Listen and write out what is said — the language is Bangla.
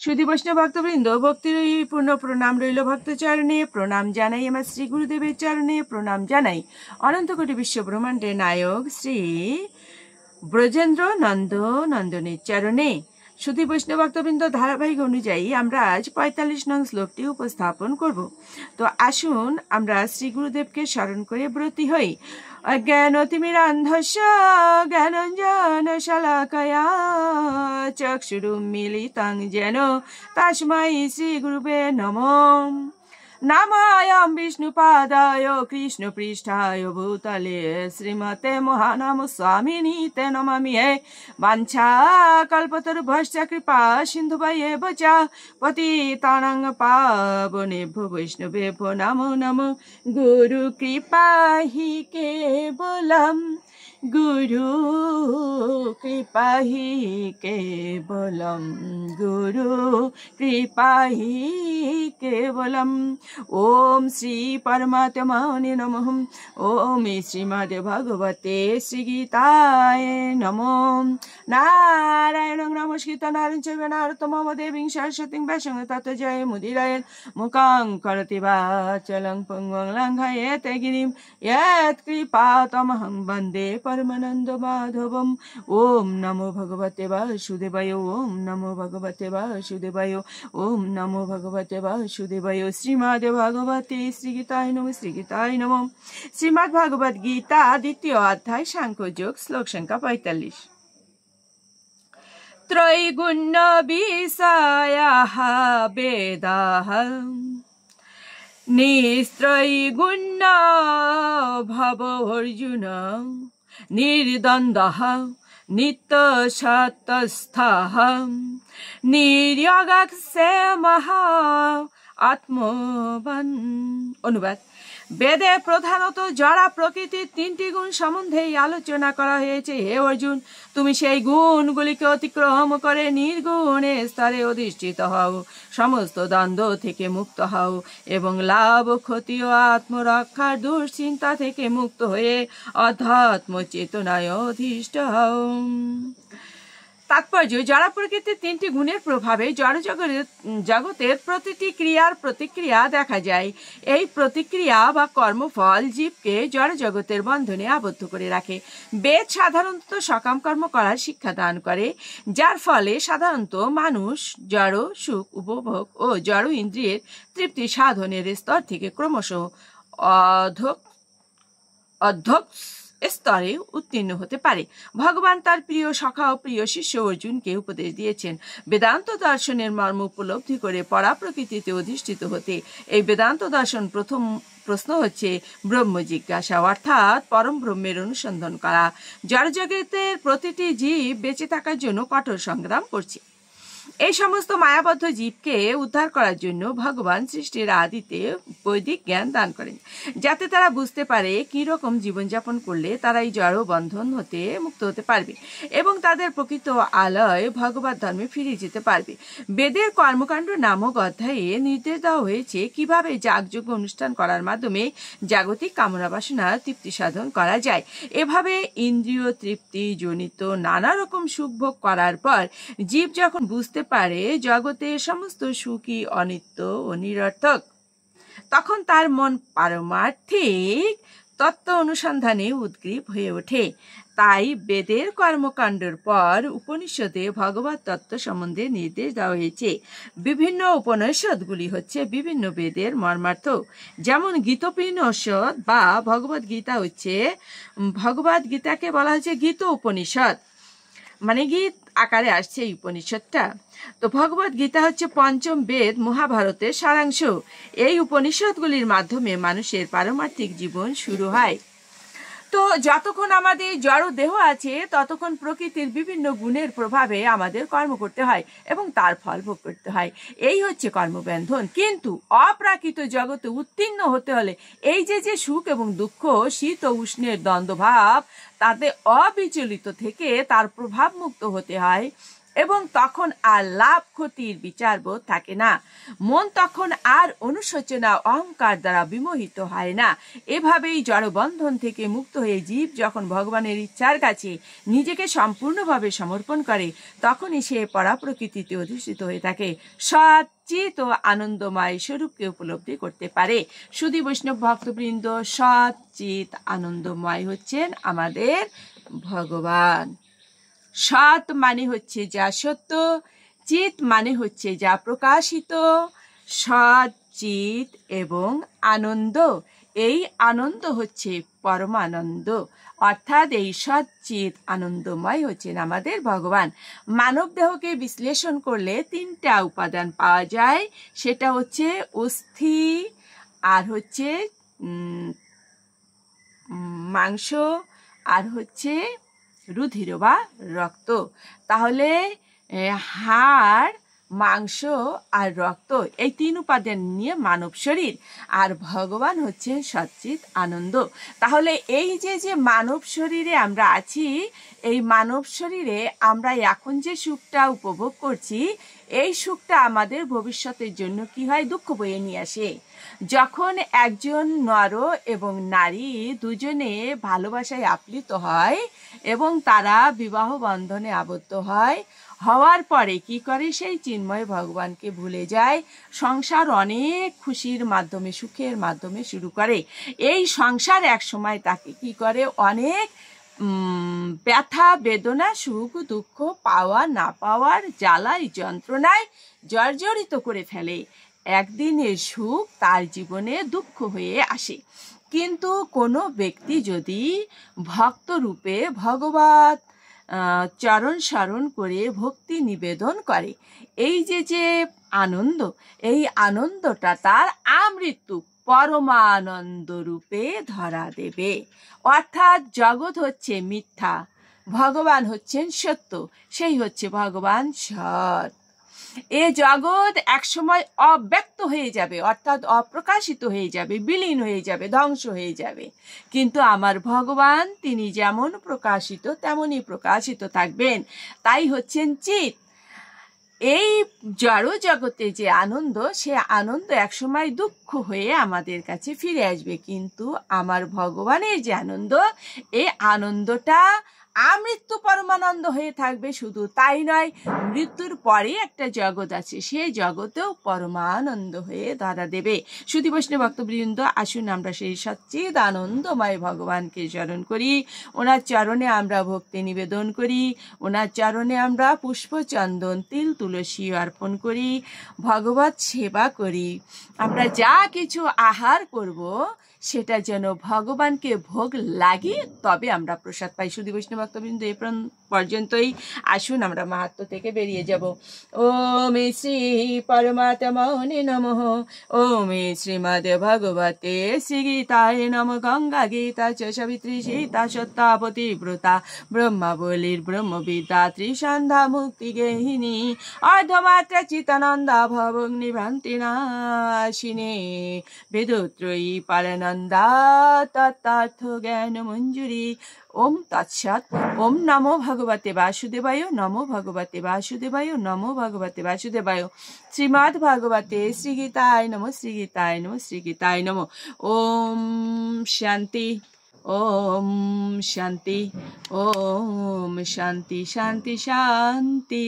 সুধী বৈষ্ণব ভক্তবৃন্দ, ভক্তিপূর্ণ প্রণাম রইল ভক্তচরণে। প্রণাম জানাই আমার শ্রী গুরুদেবের চরণে। প্রণাম জানাই অনন্ত কোটি বিশ্ব ব্রহ্মাণ্ডের নায়ক শ্রী ব্রজেন্দ্র নন্দনের চরণে। সুধী বৈষ্ণব ভক্তবৃন্দ, ধারাবাহিক অনুযায়ী আমরা আজ ৪৫ নং শ্লোকটি উপস্থাপন করব। তো আসুন আমরা শ্রী গুরুদেবকে স্মরণ করে ব্রতী হই। অজ্ঞানতিমিরান্ধস্য জ্ঞানাঞ্জন শলাকয়া চক্ষুরুন্মিলিतं येन তস্मै শ্রী গুরুবে নমঃ। নামায়াম বিষ্ণুপাদায় কৃষ্ণপৃষ্ঠায় ভূতলে শ্রীমতে মহানাম স্বামিনী তে নমামি হে। বাঞ্ছা কল্পতরুভ্যশ্চ কৃপা সিন্ধুভ্যেব চ পতিতানাং পাবনেভ্যো বৈষ্ণবেভ্যো নমো নমো। গুরু কৃপা হি কেবলম, গুরু কৃপা হি কেবলম, গুরু কৃপা হি কেবলম। ওম শ্রী পরমাত্মনে নমঃ। ওম শ্রীমদ্ ভগবতে শ্রীগীতায় নমঃ। নারায়ণং নমস্কৃত্য নরং চৈব নরোত্তমং দেবীং সরস্বতীং ব্যাসং ততো জয়মুদীরয়েৎ। মুখং করোতি বাচালং পঙ্গুং লঙ্ঘয়েৎ গিরিং यत्कृपातमहं वन्दे परमानन्दमाधवम्। ओम नमो भगवते वासुदेवाय, ओम नमो भगवते वासुदेवाय, ओम नमो भगवते वासुदेवाय। श्रीमद् भगवते श्रीगीताय नमः, श्रीगीताय नमः। श्रीमद् भगवद गीता द्वितीय अध्याय सांख्य योग, श्लोक संख्या 45। त्रैगुण्य विषयाः वेदाः निस्त्रैगुण्य भव अर्जुन निर्द्वन्द्वः नित्यसत्त्वस्थः निर्योगक्षेमः आत्मवान्। অনুবাদ: বেদে প্রধানত জড়া প্রকৃতির ৩টি গুণ সম্বন্ধেই আলোচনা করা হয়েছে। হে অর্জুন, তুমি সেই গুণগুলিকে অতিক্রম করে নির্গুণের স্তরে অধিষ্ঠিত হও, সমস্ত দ্বন্দ্ব থেকে মুক্ত হও এবং লাভ ক্ষতি ও আত্মরক্ষার দুশ্চিন্তা থেকে মুক্ত হয়ে অধ্যাত্ম চেতনায় অধিষ্ঠ হও। তাৎপর্য: জড় প্রকৃতির ৩টি গুণের প্রভাবে জড় জগতের প্রতিটি ক্রিয়ার প্রতিক্রিয়া দেখা যায়। এই প্রতিক্রিয়া বা কর্মফল জীবকে জড় জগতের বন্ধনে আবদ্ধ করে রাখে। বেদ সাধারণত সকাম কর্ম করার শিক্ষা দান করে, যার ফলে সাধারণত মানুষ জড় সুখ উপভোগ ও জড় ইন্দ্রিয়ের তৃপ্তি সাধনের স্তর থেকে ক্রমশ অধ্যক্ষ স্তরে উত্তীর্ণ হতে পারে। ভগবান তার প্রিয় সখা ও প্রিয় শিষ্য অর্জুনকে উপদেশ দিয়েছেন বেদান্ত দর্শনের মর্ম উপলব্ধি করে পরা প্রকৃতিতে অধিষ্ঠিত হতে। এই বেদান্ত দর্শন প্রথম প্রশ্ন হচ্ছে ব্রহ্ম জিজ্ঞাসা, অর্থাৎ পরম ব্রহ্মের অনুসন্ধান করা। জড়জগতের প্রতিটি জীব বেঁচে থাকার জন্য কঠোর সংগ্রাম করছে। এই সমস্ত মায়াবদ্ধ জীবকে উদ্ধার করার জন্য ভগবান সৃষ্টির আদিতে বৈদিক জ্ঞান দান করেন, যাতে তারা বুঝতে পারে কি রকম জীবনযাপন করলে তারা এই জড় বন্ধন হতে মুক্ত হতে পারবে এবং তাদের প্রকৃত আলয় ভগবত ধর্মে ফিরে যেতে পারবে। বেদের কর্মকাণ্ড নামক অধ্যায়ে নির্দেশ দেওয়া হয়েছে কিভাবে যাগযজ্ঞ অনুষ্ঠান করার মাধ্যমে জাগতিক কামনা বাসনা তৃপ্তি সাধন করা যায়। এভাবে ইন্দ্রিয় তৃপ্তি জনিত নানা রকম সুখ ভোগ করার পর জীব যখন বুঝতে পারে জগতের সমস্ত সুখই অনিত্য ও নিরর্থক, তখন তার মন পারমার্থিক তত্ত্ব অনুসন্ধানে উদ্গ্রীব হয়ে ওঠে। তাই বেদের কর্মকাণ্ডের পর উপনিষদে ভগবত তত্ত্ব সম্বন্ধে নির্দেশ দেওয়া হয়েছে। বিভিন্ন উপনিষদগুলি হচ্ছে বিভিন্ন বেদের মর্মার্থ। যেমন গীতোপনিষদ বা ভগবত গীতা হচ্ছে, ভগবত গীতাকে বলা হচ্ছে গীত উপনিষদ, মানে গীত আকারে আসছে এই উপনিষদটা। তো ভগবত গীতা হচ্ছে পঞ্চম বেদ মহাভারতের সারাংশ। এই উপনিষদগুলির মাধ্যমে মানুষের পারমার্থিক জীবন শুরু হয়। তো যতক্ষণ আমাদের জড় দেহ আছে ততক্ষণ প্রকৃতির বিভিন্ন গুণের প্রভাবে আমাদের কর্ম করতে হয় এবং তার ফল ভোগ করতে হয়। এই হচ্ছে কর্মবন্ধন। কিন্তু অপ্রাকৃত জগতে উত্তীর্ণ হতে হলে এই যে সুখ এবং দুঃখ, শীত ও উষ্ণের দ্বন্দ্বভাব, তাতে অবিচলিত থেকে তার প্রভাব মুক্ত হতে হয় এবং তখন আর লাভ ক্ষতির বিচারবোধ থাকে না। মন তখন আর অনুশোচনা অহংকার দ্বারা বিমোহিত হয় না। এভাবেই জড়বন্ধন থেকে মুক্ত হয়ে জীব যখন ভগবানের ইচ্ছার কাছে নিজেকে সম্পূর্ণভাবে সমর্পণ করে, তখনই সে পরাপ্রকৃতিতে অধিষ্ঠিত হয়ে থাকে, সৎ চিত ও আনন্দময় স্বরূপকে উপলব্ধি করতে পারে। সুধী বৈষ্ণব ভক্তবৃন্দ, সৎ চিত আনন্দময় হচ্ছেন আমাদের ভগবান। সৎ মানে হচ্ছে যা সত্য, চিত মানে হচ্ছে যা প্রকাশিত। সৎ, চিত এবং আনন্দ, এই আনন্দ হচ্ছে পরমানন্দ। অর্থাৎ এই সৎ, চিত আনন্দময় হচ্ছেন আমাদের ভগবান। মানব দেহকে বিশ্লেষণ করলে তিনটা উপাদান পাওয়া যায়, সেটা হচ্ছে অস্থি, আর হচ্ছে মাংস, আর হচ্ছে রুধির বা রক্ত। তাহলে হাড়, মাংস আর রক্ত, এই তিন উপাদান নিয়ে মানব শরীর, আর ভগবান হচ্ছেন সচ্চিত আনন্দ। তাহলে এই যে মানব শরীরে আমরা আছি, এই মানব শরীরে আমরা এখন যে সুখটা উপভোগ করছি, এই সুখটা আমাদের ভবিষ্যতের জন্য কি হয়, দুঃখ বয়ে নিয়ে আসে। যখন একজন নর এবং নারী দুজনে ভালোবাসায় আপ্লুত হয় এবং তারা বিবাহ বন্ধনে আবদ্ধ হয়, হওয়ার পরে কি করে, সেই চিন্ময় ভগবানকে ভুলে যায়, সংসার অনেক খুশির মাধ্যমে, সুখের মাধ্যমে শুরু করে। এই সংসার এক সময় তাকে কি করে, অনেক ব্যথা বেদনা, সুখ দুঃখ, পাওয়া না পাওয়ার জ্বালায় যন্ত্রণায় জর্জরিত করে ফেলে। একদিনের সুখ তার জীবনে দুঃখ হয়ে আসে। কিন্তু কোনো ব্যক্তি যদি ভক্ত রূপে ভগবত চরণ স্মরণ করে ভক্তি নিবেদন করে, এই যে আনন্দ, এই আনন্দটা তার আমৃত্যু পরমানন্দ রূপে ধরা দেবে। অর্থাৎ জগৎ হচ্ছে মিথ্যা, ভগবান হচ্ছেন সত্য, সেই হচ্ছে ভগবান সৎ। এ জগৎ একসময় অব্যক্ত হয়ে যাবে, অর্থাৎ অপ্রকাশিত হয়ে যাবে, বিলীন হয়ে যাবে, ধ্বংস হয়ে যাবে। কিন্তু আমার ভগবান, তিনি যেমন প্রকাশিত তেমনই প্রকাশিত থাকবেন, তাই হচ্ছেন চিত। এই জড় জগতে যে আনন্দ, সে আনন্দ একসময় দুঃখ হয়ে আমাদের কাছে ফিরে আসবে। কিন্তু আমার ভগবানের যে আনন্দ, এই আনন্দটা আমৃত্যু পরমানন্দ হয়ে থাকবে। শুধু তাই নয়, মৃত্যুর পরে একটা জগৎ আছে, সেই জগতেও পরমানন্দ হয়ে ধরা দেবে। সুধী বৈষ্ণব ভক্তবৃন্দ, আসুন আমরা সেই সচ্চিদ আনন্দময় ভগবানকে স্মরণ করি, ওনার চরণে আমরা ভক্তি নিবেদন করি, ওনার চরণে আমরা পুষ্প, চন্দন, তিল, তুলসী অর্পণ করি, ভগবত সেবা করি। আমরা যা কিছু আহার করব, সেটা যেন ভগবানকে ভোগ লাগি, তবে আমরা প্রসাদ পাই। সুধী বৈষ্ণব ভক্তবৃন্দ, এই পর্যন্তই। আসুন আমরা মাহাত্ম্য থেকে বেরিয়ে যাব। ওম শ্রী পরমাত্মনে নমঃ। ওম শ্রীমদ ভগবতে শ্রী গীতায় নম। গঙ্গা গীতা চ সাবিত্রী সীতা সত্যাবতী ব্রতা ব্রহ্মাবলীর ব্রহ্মবিদ্যা ত্রিসন্ধ্যা মুক্তি গেহিনী অর্ধমাত্রা চিতানন্দা ভবগ্নি ভ্রান্তি নাশিনে বেদত্রয়ী পারানন্দা তত্ত্বার্থ জ্ঞান মঞ্জুরি। ওম তৎসৎ। ওম নমো ভগবতে বাসুদেবায়, নমো ভগবতে বাসুদেবায়, নমো ভগবতে বাসুদেবায়। শ্রীমদ্ ভাগবতে শ্রী গীতায় নমঃ, শ্রী গীতায় নমঃ, শ্রী গীতায় নমঃ। ওম শান্তি, ওম শান্তি, ওম শান্তি শান্তি শান্তি।